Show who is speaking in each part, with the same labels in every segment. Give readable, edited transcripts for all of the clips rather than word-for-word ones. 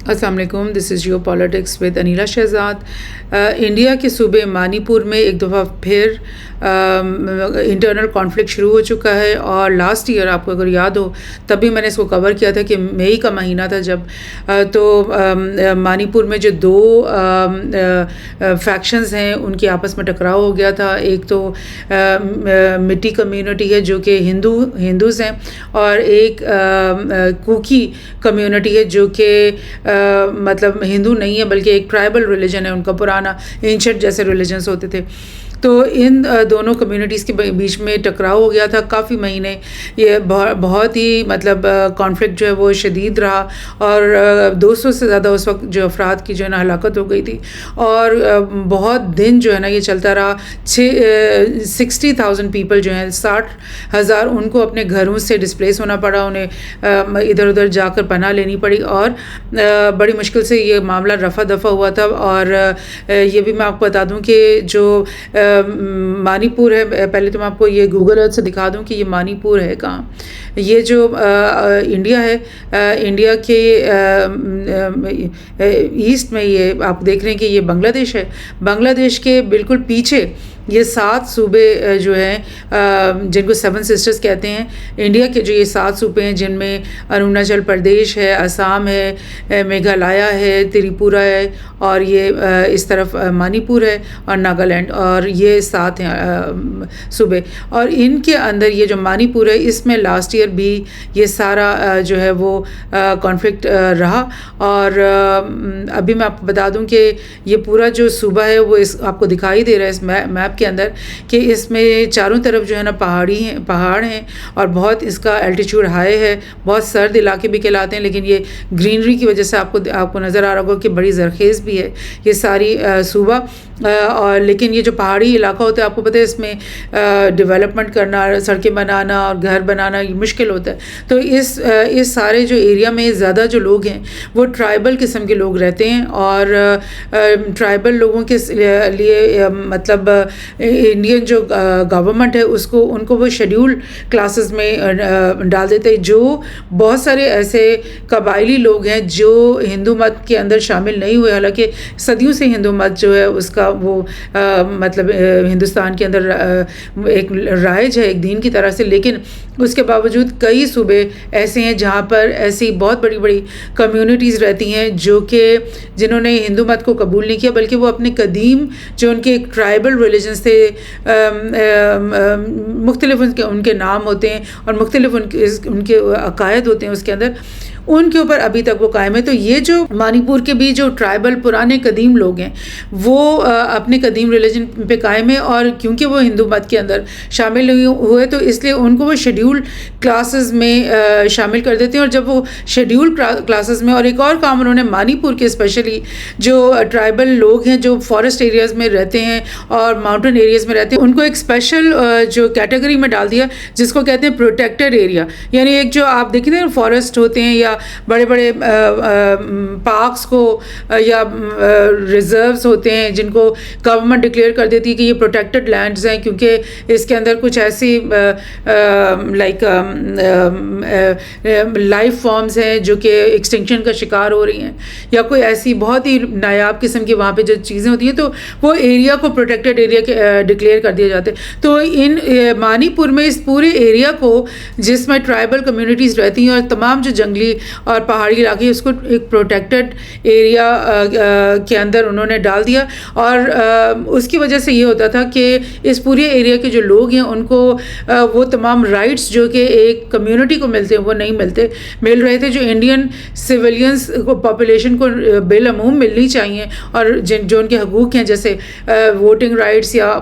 Speaker 1: السلام علیکم، this is Geo politics with Anila Shahzad. India کے صوبے منی پور میں ایک دفعہ پھر انٹرنل کانفلکٹ شروع ہو چکا ہے، اور لاسٹ ایئر آپ کو اگر یاد ہو تب بھی میں نے اس کو کور کیا تھا کہ مئی کا مہینہ تھا جب تو منی پور میں جو دو فیکشنز ہیں ان کے آپس میں ٹکراؤ ہو گیا تھا۔ ایک تو مٹی کمیونٹی ہے جو کہ ہندوز ہیں، اور ایک کوکی کمیونٹی ہے جو کہ مطلب ہندو نہیں ہے بلکہ ایک ٹرائبل ریلیجن ہے، ان کا پرانا اینشنٹ جیسے ریلیجنس ہوتے تھے۔ تو ان دونوں کمیونٹیز کے بیچ میں ٹکراؤ ہو گیا تھا کافی مہینے۔ یہ بہت ہی مطلب کانفلکٹ جو ہے وہ شدید رہا، اور 200 سے زیادہ اس وقت جو افراد کی جو ہے نا ہلاکت ہو گئی تھی، اور بہت دن جو ہے نا یہ چلتا رہا۔ 60,000 پیپل جو ہیں، 60,000 ان کو اپنے گھروں سے ڈسپلیس ہونا پڑا، انہیں ادھر ادھر جا کر پناہ لینی پڑی، اور بڑی مشکل سے یہ معاملہ رفع دفع ہوا تھا۔ اور یہ بھی میں آپ کو بتا دوں کہ جو منی پور ہے، پہلے تو میں آپ کو یہ گوگل ارتھ سے دکھا دوں کہ یہ منی پور ہے کہاں۔ یہ جو انڈیا ہے، انڈیا کے ایسٹ میں یہ آپ دیکھ رہے ہیں کہ یہ بنگلہ دیش ہے۔ بنگلہ دیش کے بالکل پیچھے یہ 7 صوبے جو ہیں جن کو 7 سسٹرز کہتے ہیں، انڈیا کے جو یہ 7 صوبے ہیں جن میں اروناچل پردیش ہے، آسام ہے، میگھالیہ ہے، تریپورہ ہے، اور یہ اس طرف منی پور ہے اور ناگالینڈ، اور یہ 7 ہیں صوبے۔ اور ان کے اندر یہ جو منی پور ہے اس میں لاسٹ ایئر بھی یہ سارا جو ہے وہ کانفلکٹ رہا۔ اور ابھی میں آپ کو بتا دوں کہ یہ پورا جو صوبہ ہے وہ آپ کو دکھائی دے رہا ہے اس میپ کے اندر، کہ اس میں چاروں طرف جو ہے نا پہاڑ ہیں، اور بہت اس کا الٹیچیوڈ ہائی ہے، بہت سرد علاقے بھی کہلاتے ہیں، لیکن یہ گرینری کی وجہ سے آپ کو نظر آ رہا ہوگا کہ بڑی زرخیز بھی ہے یہ ساری صوبہ۔ اور لیکن یہ جو پہاڑی علاقہ ہوتا ہے آپ کو پتہ ہے اس میں ڈیولپمنٹ کرنا، سڑکیں بنانا اور گھر بنانا یہ مشکل ہوتا ہے۔ تو اس سارے جو ایریا میں زیادہ جو لوگ ہیں وہ ٹرائبل قسم کے لوگ رہتے ہیں، اور ٹرائبل لوگوں کے لیے مطلب انڈین جو گورنمنٹ ہے ان کو وہ شیڈیول کلاسز میں ڈال دیتے ہیں۔ جو بہت سارے ایسے قبائلی لوگ ہیں جو ہندو مت کے اندر شامل نہیں ہوئے، حالانکہ صدیوں سے ہندو مت جو ہے اس کا وہ مطلب ہندوستان کے اندر ایک رائج ہے ایک دین کی طرح سے، لیکن اس کے باوجود کئی صوبے ایسے ہیں جہاں پر ایسی بہت بڑی بڑی کمیونٹیز رہتی ہیں جو کہ جنہوں نے ہندو مت کو قبول نہیں کیا، بلکہ وہ اپنے قدیم جو ان کے ایک ٹرائبل ریلیجنس تھے، مختلف ان کے نام ہوتے ہیں اور مختلف ان کے عقائد ہوتے ہیں اس کے اندر، ان کے اوپر ابھی تک وہ قائم ہے۔ تو یہ جو منی پور کے بھی جو ٹرائبل پرانے قدیم لوگ ہیں وہ اپنے قدیم ریلیجن پہ قائم ہے، اور کیونکہ وہ ہندو مت کے اندر شامل ہوئے تو اس لیے ان کو وہ شیڈیول کلاسز میں شامل کر دیتے ہیں۔ اور جب وہ شیڈیول کلاسز میں، اور ایک اور کام انہوں نے منی پور کے اسپیشلی جو ٹرائبل لوگ ہیں جو فارسٹ ایریاز میں رہتے ہیں اور ماؤنٹین ایریاز میں رہتے ہیں، ان کو ایک اسپیشل جو کیٹیگری میں ڈال دیا جس کو کہتے ہیں پروٹیکٹڈ ایریا۔ یعنی ایک جو آپ دیکھیں نا فارسٹ ہوتے ہیں یا بڑے بڑے پارکس کو یا ریزروز ہوتے ہیں جن کو گورنمنٹ ڈکلیئر کر دیتی ہے کہ یہ پروٹیکٹڈ لینڈز ہیں، کیونکہ اس کے اندر کچھ ایسی لائک لائف فارمز ہیں جو کہ ایکسٹنکشن کا شکار ہو رہی ہیں، یا کوئی ایسی بہت ہی نایاب قسم کی وہاں پہ جو چیزیں ہوتی ہیں، تو وہ ایریا کو پروٹیکٹڈ ایریا ڈکلیئر کر دیا جاتا ہے۔ تو ان منی پور میں اس پورے ایریا کو جس میں ٹرائبل کمیونٹیز رہتی ہیں اور تمام جو جنگلی اور پہاڑی علاقے اس کو ایک پروٹیکٹڈ ایریا کے اندر انہوں نے ڈال دیا۔ اور اس کی وجہ سے یہ ہوتا تھا کہ اس پورے ایریا کے جو لوگ ہیں ان کو وہ تمام رائٹس جو کہ ایک کمیونٹی کو ملتے ہیں وہ نہیں مل رہے تھے، جو انڈین سویلینز کو پاپولیشن کو بالعموم ملنی چاہیے، اور جو ان کے حقوق ہیں جیسے ووٹنگ رائٹس یا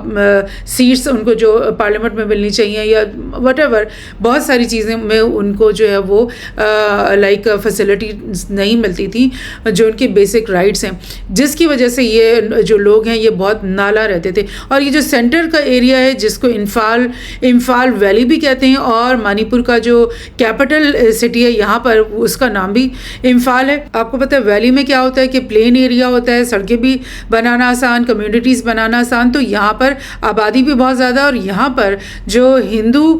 Speaker 1: سیٹس ان کو جو پارلیمنٹ میں ملنی چاہیے یا وٹ ایور، بہت ساری چیزیں میں ان کو جو ہے وہ لائک فیسلٹیز نہیں ملتی تھی جو ان کے بیسک رائٹس ہیں، جس کی وجہ سے یہ جو لوگ ہیں یہ بہت نالا رہتے تھے۔ اور یہ جو سینٹر کا ایریا ہے جس کو امفال ویلی بھی کہتے ہیں، اور منی پور کا جو کیپٹل سٹی ہے یہاں پر اس کا نام بھی امفال ہے۔ آپ کو پتہ ہے ویلی میں کیا ہوتا ہے کہ پلین ایریا ہوتا ہے، سڑکیں بھی بنانا آسان، کمیونٹیز بنانا آسان، تو یہاں پر آبادی بھی بہت زیادہ، اور یہاں پر جو ہندو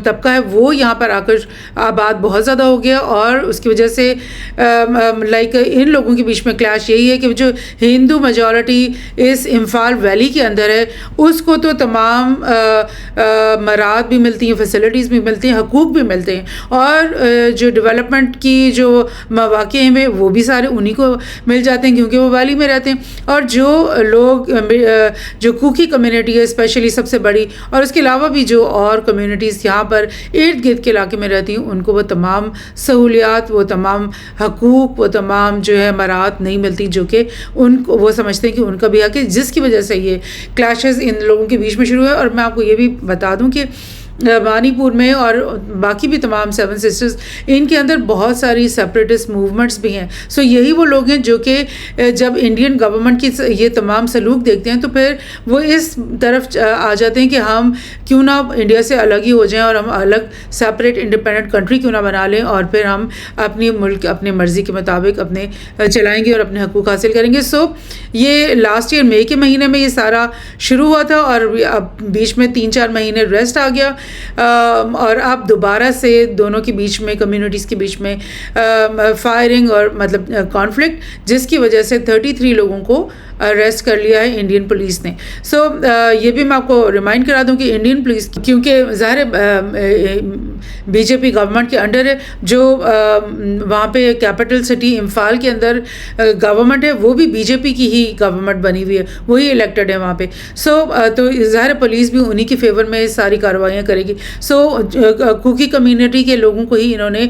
Speaker 1: طبقہ ہے وہ یہاں پر آ کر آباد بہت زیادہ ہو گیا, اور اس کی وجہ سے لائک ان لوگوں کے بیچ میں کلیش یہی ہے کہ جو ہندو میجورٹی اس امفال ویلی کے اندر ہے اس کو تو تمام مراد بھی ملتی ہیں, فیسلٹیز بھی ملتی ہیں, حقوق بھی ملتے ہیں, اور جو ڈیولپمنٹ کی جو مواقع ہیں وہ بھی سارے انہی کو مل جاتے ہیں کیونکہ وہ ویلی میں رہتے ہیں. اور جو لوگ جو کوکی کمیونٹی ہے اسپیشلی سب سے بڑی, اور اس کے علاوہ بھی جو اور کمیونٹیز یہاں پر ارد گرد کے علاقے میں رہتی ہیں ان کو وہ تمام سہولیات, وہ تمام حقوق, وہ تمام جو ہے مراد نہیں ملتی جو کہ ان کو وہ سمجھتے ہیں کہ ان کا بھی حق ہے, جس کی وجہ سے یہ کلیشز ان لوگوں کے بیچ میں شروع ہے. اور میں آپ کو یہ بھی بتا دوں کہ منی پور میں اور باقی بھی تمام 7 سسٹرز ان کے اندر بہت ساری سیپریٹسٹ موومنٹس بھی ہیں. سو یہی وہ لوگ ہیں جو کہ جب انڈین گورنمنٹ کی یہ تمام سلوک دیکھتے ہیں تو پھر وہ اس طرف آ جاتے ہیں کہ ہم کیوں نہ انڈیا سے الگ ہی ہو جائیں اور ہم الگ سیپریٹ انڈیپینڈنٹ کنٹری کیوں نہ بنا لیں, اور پھر ہم اپنی ملک اپنی مرضی کے مطابق اپنے چلائیں گے اور اپنے حقوق حاصل کریں گے. سو یہ لاسٹ ایئر مئی کے مہینے میں یہ سارا شروع ہوا تھا, اور اب بیچ میں 3-4 مہینے ریسٹ آ گیا, اور اب دوبارہ سے دونوں کے بیچ میں کمیونٹیز کے بیچ میں فائرنگ اور مطلب کانفلکٹ, جس کی وجہ سے 33 لوگوں کو اریسٹ کر لیا ہے انڈین پولیس نے. سو یہ بھی میں آپ کو ریمائنڈ کرا دوں کہ انڈین پولیس کیونکہ ظاہر بی جے پی گورنمنٹ کے انڈر ہے, جو وہاں پہ کیپٹل سٹی امفال کے اندر گورنمنٹ ہے وہ بھی بی جے پی کی ہی گورنمنٹ بنی ہوئی ہے, وہی الیکٹڈ ہے وہاں پہ. سو تو ظاہر پولیس بھی انہی کے فیور میں ساری کارروائیاں کرے گی. سو کوکی کمیونٹی کے لوگوں کو ہی انہوں نے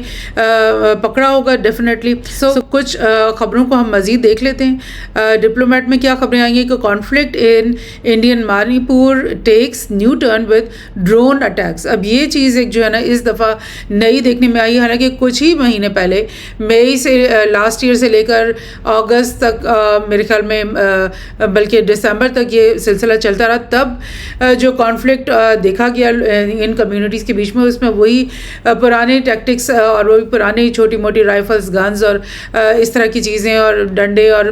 Speaker 1: پکڑا ہوگا ڈیفینیٹلی. سو کچھ خبروں کو ہم مزید دیکھ لیتے ہیں. ڈپلومیٹ میں کیا خبریں آئی ہیں کہ conflict in Indian Manipur takes new turn with drone attacks. اب یہ چیز ایک جو ہے نا اس دفعہ نئی دیکھنے میں آئی, حالانکہ کچھ ہی مہینے پہلے مئی سے لاسٹ ایئر سے لے کر اگست تک میرے خیال میں بلکہ دسمبر تک یہ سلسلہ چلتا رہا, تب جو کانفلکٹ دیکھا گیا ان کمیونٹیز کے بیچ میں اس میں وہی پرانے ٹیکٹکس اور وہی پرانی چھوٹی موٹی رائفلز, گنز اور اس طرح کی چیزیں اور ڈنڈے اور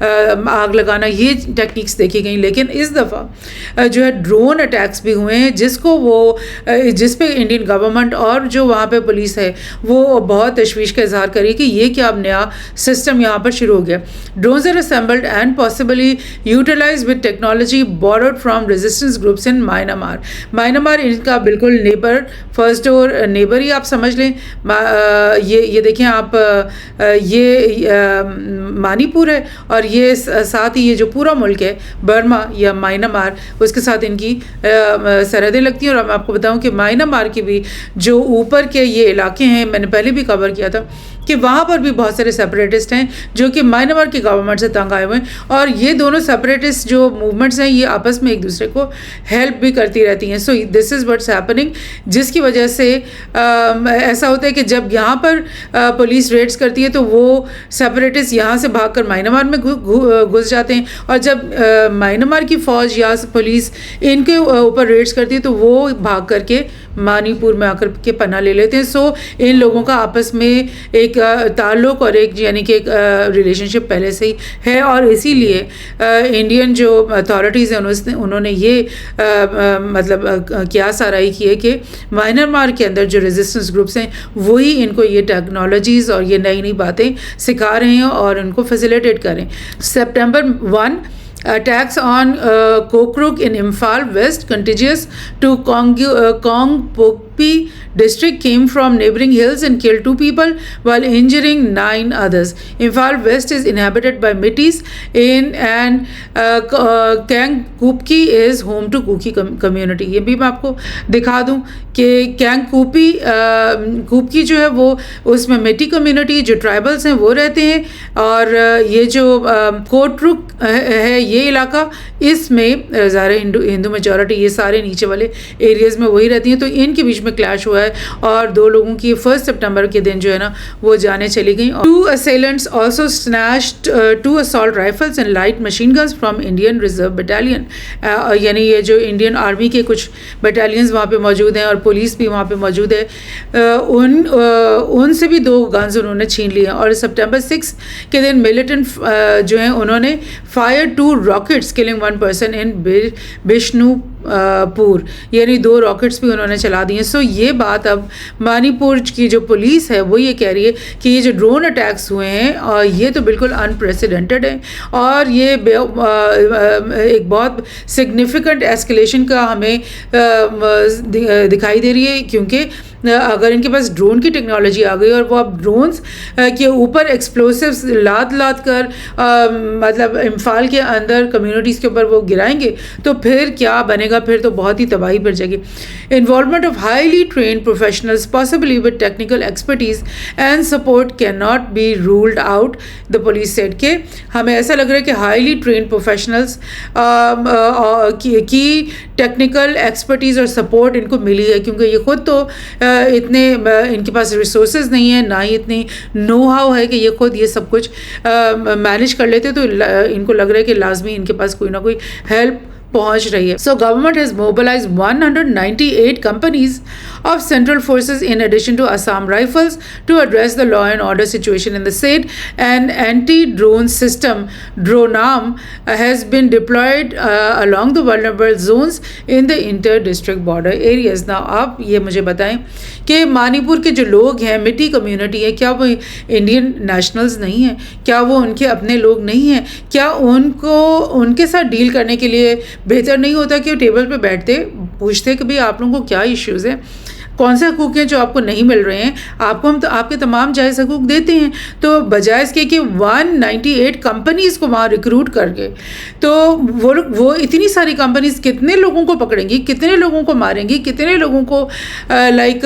Speaker 1: آگ لگانا, یہ ٹیکنیکس دیکھی گئیں. لیکن اس دفعہ جو ہے ڈرون اٹیکس بھی ہوئے ہیں جس پہ انڈین گورنمنٹ اور جو وہاں پہ پولیس ہے وہ بہت تشویش کا اظہار کری کہ یہ کیا اب نیا سسٹم یہاں پر شروع ہو گیا. Drones are assembled and possibly utilized with technology borrowed from resistance groups in Myanmar. Myanmar ان کا بالکل نیبر, فرسٹ ڈور نیبر ہی آپ سمجھ لیں. یہ دیکھیں آپ, یہ منی پور ہے اور یہ ساتھ ہی یہ جو پورا ملک ہے برما یا مائنمار, اس کے ساتھ ان کی سرحدیں لگتی ہیں. اور میں آپ کو بتاؤں کہ مائنمار کے بھی جو اوپر کے یہ علاقے ہیں, میں نے پہلے بھی کور کیا تھا کہ وہاں پر بھی بہت سارے سیپریٹسٹ ہیں جو کہ مائنمار کی گورنمنٹ سے تنگ آئے ہوئے ہیں, اور یہ دونوں سیپریٹسٹ جو موومنٹس ہیں یہ آپس میں ایک دوسرے کو ہیلپ بھی کرتی رہتی ہیں. سو دس از واٹس ہیپننگ, جس کی وجہ سے ایسا ہوتا ہے کہ جب یہاں پر پولیس ریڈز کرتی ہے تو وہ سیپریٹسٹ یہاں سے بھاگ کر مائنمار میں گھس جاتے ہیں, اور جب مائنمار کی فوج یا پولیس ان کے اوپر ریڈز کرتی ہے تو وہ بھاگ کر کے منی پور میں آ کر کے پناہ لے لیتے ہیں. سو ان لوگوں کا آپس میں ایک تعلق اور ایک یعنی کہ ایک ریلیشن شپ پہلے سے ہی ہے, اور اسی لیے انڈین جو اتھارٹیز ہیں انہوں نے یہ مطلب قیاس آرائی کی ہے کہ مائنمار کے اندر جو ریزسٹنس گروپس ہیں وہی ان کو یہ ٹیکنالوجیز اور یہ نئی نئی باتیں سکھا رہے ہیں اور ان کو فیسیلیٹیٹ کریں. September 1 attacks on Kokruk in Imphal West contiguous to Kongpokpi district came from neighboring hills and killed 2 people while injuring 9 others. Imphal West is inhabited by Metis and Kangkupki is home to Kuki community. یہ بھی میں آپ کو دکھا دوں کہ کوپکی جو ہے وہ اس میں میٹی کمیونٹی جو ٹرائبلز ہیں وہ رہتے ہیں, اور یہ جو کوٹرک ہے یہ علاقہ اس میں ظاہر ہندو میجورٹی یہ سارے نیچے والے ایریاز میں وہی رہتی ہیں. تو ان کے بیچ میں کلیش ہوا ہے اور 2 لوگوں کی 1 سپٹمبر کے دن جو ہے نا وہ جانیں چلی گئیں. 2 assailants also snatched 2 assault rifles and light machine guns from Indian Reserve Battalion. یعنی یہ جو انڈین آرمی کے کچھ بٹالینز وہاں پہ موجود ہیں اور پولیس بھی وہاں پہ موجود ہے, ان سے بھی 2 گنز انہوں نے چھین لیے. اور سپٹمبر 6 کے دن ملیٹنٹ جو ہیں انہوں نے fire 2 rockets killing 1 person in پور یعنی 2 راکٹس بھی انہوں نے چلا دیے. سو یہ بات اب منی پور کی جو پولیس ہے وہ یہ کہہ رہی ہے کہ یہ جو ڈرون اٹیکس ہوئے ہیں اور یہ تو بالکل انپریسیڈنٹڈ ہے اور یہ ایک بہت سگنیفیکنٹ ایسکلیشن کا ہمیں دکھائی دے رہی ہے, کیونکہ اگر ان کے پاس ڈرون کی ٹیکنالوجی آ گئی اور وہ اب ڈرونز کے اوپر ایکسپلوسیوز لاد کر مطلب امفال کے اندر کمیونٹیز کے اوپر وہ گرائیں گے تو پھر کیا بنے گا, پھر تو بہت ہی تباہی پڑ جائے گی. Involvement of highly trained professionals possibly with technical expertise and support can not be ruled out, the police said. کہ ہمیں ایسا لگ رہا ہے کہ ہائیلی ٹرینڈ پروفیشنلز کی ٹیکنیکل ایکسپرٹیز اور سپورٹ ان کو ملی ہے, کیونکہ یہ خود تو اتنے ان کے پاس ریسورسز نہیں ہیں, نہ ہی اتنی نو ہاؤ ہے کہ یہ خود یہ سب کچھ مینیج کر لیتے, تو ان کو لگ رہا ہے کہ لازمی ان کے پاس کوئی نہ کوئی ہیلپ پہنچ رہی ہے. So government has mobilized 198 companies of central forces in addition to Assam Rifles to address the law and order situation in the state. An anti-drone system, DroneArm, has been deployed along the vulnerable zones in the inter-district border areas. Now آپ یہ مجھے بتائیں کہ منی پور کے جو لوگ ہیں, مٹی کمیونٹی ہے, کیا وہ انڈین نیشنلز نہیں ہیں؟ کیا وہ ان کے اپنے لوگ نہیں ہیں؟ کیا ان کو ان کے ساتھ ڈیل کرنے کے لیے بہتر نہیں ہوتا کہ وہ ٹیبل پہ بیٹھتے پوچھتے کہ بھئی آپ لوگوں کو کیا ایشوز ہیں, کون سے حقوق ہیں جو آپ کو نہیں مل رہے ہیں, آپ کو ہم تو آپ کے تمام جائز حقوق دیتے ہیں. تو بجائے اس کے کہ 198 کمپنیز کو وہاں ریکروٹ کر کے, تو وہ اتنی ساری کمپنیز کتنے لوگوں کو پکڑیں گی, کتنے لوگوں کو ماریں گی, کتنے لوگوں کو like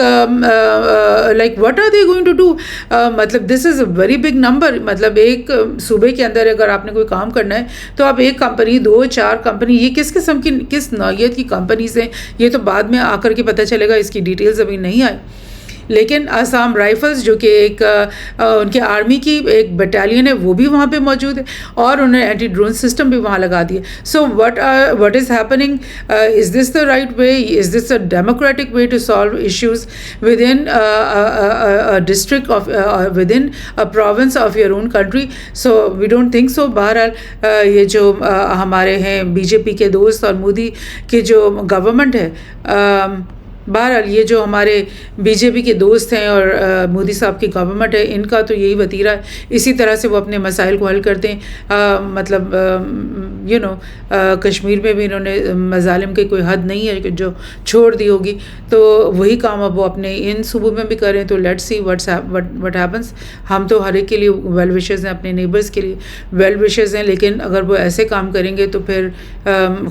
Speaker 1: what are they going to do. مطلب this is a very big number. مطلب ایک صوبے کے اندر اگر آپ نے کوئی کام کرنا ہے تو آپ ایک کمپنی 2-4 کمپنی, یہ کس قسم کی کس نوعیت کی کمپنیز ہیں یہ تو بعد میں آ کر کے پتہ چلے گا, اس کی ڈیٹیلز ابھی نہیں آئی. لیکن آسام رائفلز جو کہ ایک ان کے آرمی کی ایک بٹالین ہے وہ بھی وہاں پہ موجود ہے اور انہوں نے اینٹی ڈرون سسٹم بھی وہاں لگا دیا. So what is happening, is this the right way, is this a democratic way to solve issues within district of within province of your own country? So we don't think so. بہرحال یہ جو ہمارے ہیں B J پی کے دوست اور مودی کی جو گورنمنٹ ہے, بہرحال یہ جو ہمارے بی جے پی کے دوست ہیں اور مودی صاحب کی گورنمنٹ ہے, ان کا تو یہی وتیرہ ہے, اسی طرح سے وہ اپنے مسائل کو حل کرتے ہیں. مطلب کشمیر میں بھی انہوں نے مظالم کی کوئی حد نہیں ہے کہ جو چھوڑ دی ہوگی, تو وہی کام اب وہ اپنے ان صوبوں میں بھی کریں. تو لیٹس سی وٹ ہیپنس. ہم تو ہر ایک کے لیے ویل وشز ہیں, اپنے نیبرز کے لیے ویل وشز ہیں, لیکن اگر وہ ایسے کام کریں گے تو پھر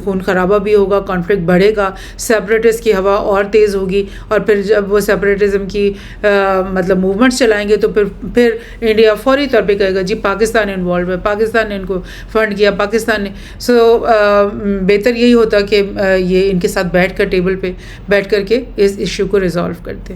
Speaker 1: خون خرابہ بھی ہوگا, کانفلکٹ بڑھے گا, سیپریٹسٹ کی ہوا اور تیز ہوگی, اور پھر جب وہ سیپریٹزم کی مطلب موومنٹس چلائیں گے تو پھر انڈیا فوری طور پہ کہے گا جی پاکستان انوالو ہے, پاکستان نے ان کو فنڈ کیا, پاکستان نے. سو بہتر یہی ہوتا کہ یہ ان کے ساتھ بیٹھ کر ٹیبل پہ بیٹھ کر کے اس ایشو کو ریزالو کرتے.